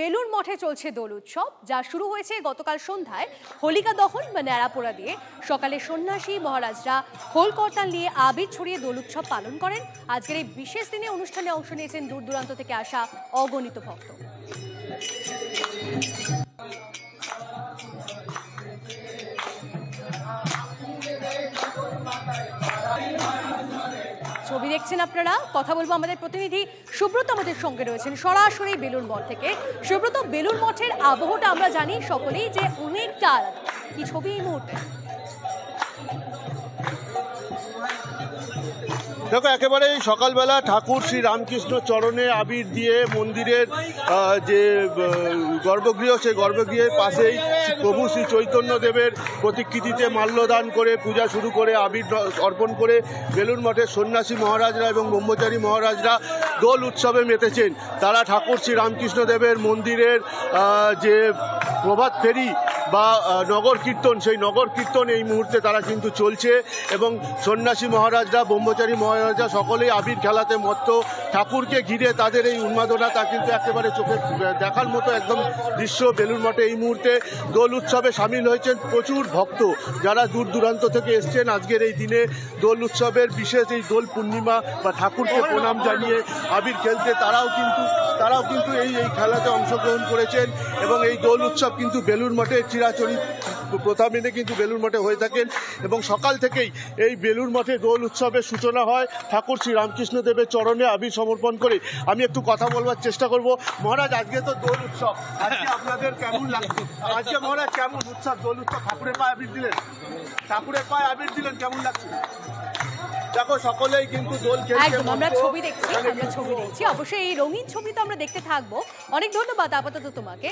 বেলুড় মঠে চলছে দোল উৎসব, যা শুরু হয়েছে গতকাল সন্ধ্যায় হোলিকা দহন বা ন্যাড়াপোড়া দিয়ে। সকালে সন্ন্যাসী মহারাজরা খোল করতাল নিয়ে আবির ছড়িয়ে দোল উৎসব পালন করেন। আজকের এই বিশেষ দিনে অনুষ্ঠানে অংশ নিয়েছেন দূর দূরান্ত থেকে আসা অগণিত ভক্ত। ছবি দেখছেন আপনারা, কথা বলবো আমাদের প্রতিনিধি সুব্রত আমাদের সঙ্গে রয়েছেন সরাসরি বেলুড় মঠ থেকে। সুব্রত, বেলুড় মঠের আবহটা আমরা জানি সকলেই যে অনেকটা আলাদা, কি ছবি এই মুহূর্তে? দেখো, একেবারেই সকালবেলা ঠাকুর শ্রী রামকৃষ্ণ চরণে আবির দিয়ে মন্দিরের যে গর্ভগৃহ, সেই গর্ভগৃহের পাশেই প্রভু শ্রী চৈতন্য দেবের প্রতিকৃতিতে মাল্যদান করে পূজা শুরু করে আবির অর্পণ করে বেলুড় মঠের সন্ন্যাসী মহারাজরা এবং ব্রহ্মচারী মহারাজরা দোল উৎসবে মেতেছেন। তারা ঠাকুর শ্রী রামকৃষ্ণ দেবের মন্দিরের যে প্রভাত ফেরি বা নগর কীর্তন, সেই নগর কীর্তন এই মুহূর্তে তারা কিন্তু চলছে এবং সন্ন্যাসী মহারাজরা, ব্রহ্মচারী মহারাজরা সকলেই আবির খেলাতে মত্ত। ঠাকুরকে ঘিরে তাদের এই উন্মাদনা তা কিন্তু একেবারে চোখে দেখার মতো একদম দৃশ্য। বেলুড় মঠে এই মুহূর্তে দোল উৎসবে সামিল হয়েছেন প্রচুর ভক্ত, যারা দূর দূরান্ত থেকে এসছেন আজকের এই দিনে দোল উৎসবের বিশেষ এই দোল পূর্ণিমা বা ঠাকুরকে প্রণাম জানিয়ে আবির খেলতে তারাও কিন্তু এই খেলাতে অংশগ্রহণ করেছেন। এবং এই দোল উৎসব কিন্তু বেলুড় মঠে চিরাচরিত প্রথা মেনে কিন্তু বেলুড় মঠে হয়ে থাকেন এবং সকাল থেকেই এই বেলুড় মঠে দোল উৎসবের সূচনা হয় ঠাকুর শ্রী রামকৃষ্ণ দেবের চরণে আবির সমর্পণ করে। আমি একটু কথা বলবার চেষ্টা করব। মহারাজ, আজকে তো দোল উৎসব, আজকে আপনাদের কেমন লাগছে? আজকে মহারাজ কেমন উৎসব, দোল উৎসব, ঠাকুরের পায়ে আবির দিলেন, কেমন লাগছে? দেখো, সকলেই কিন্তু দোল খেলছে। একদম, আমরা ছবি দেখছি। অবশ্যই এই রঙিন ছবি তো আমরা দেখতে থাকবো। অনেক ধন্যবাদ আপাতত তোমাকে।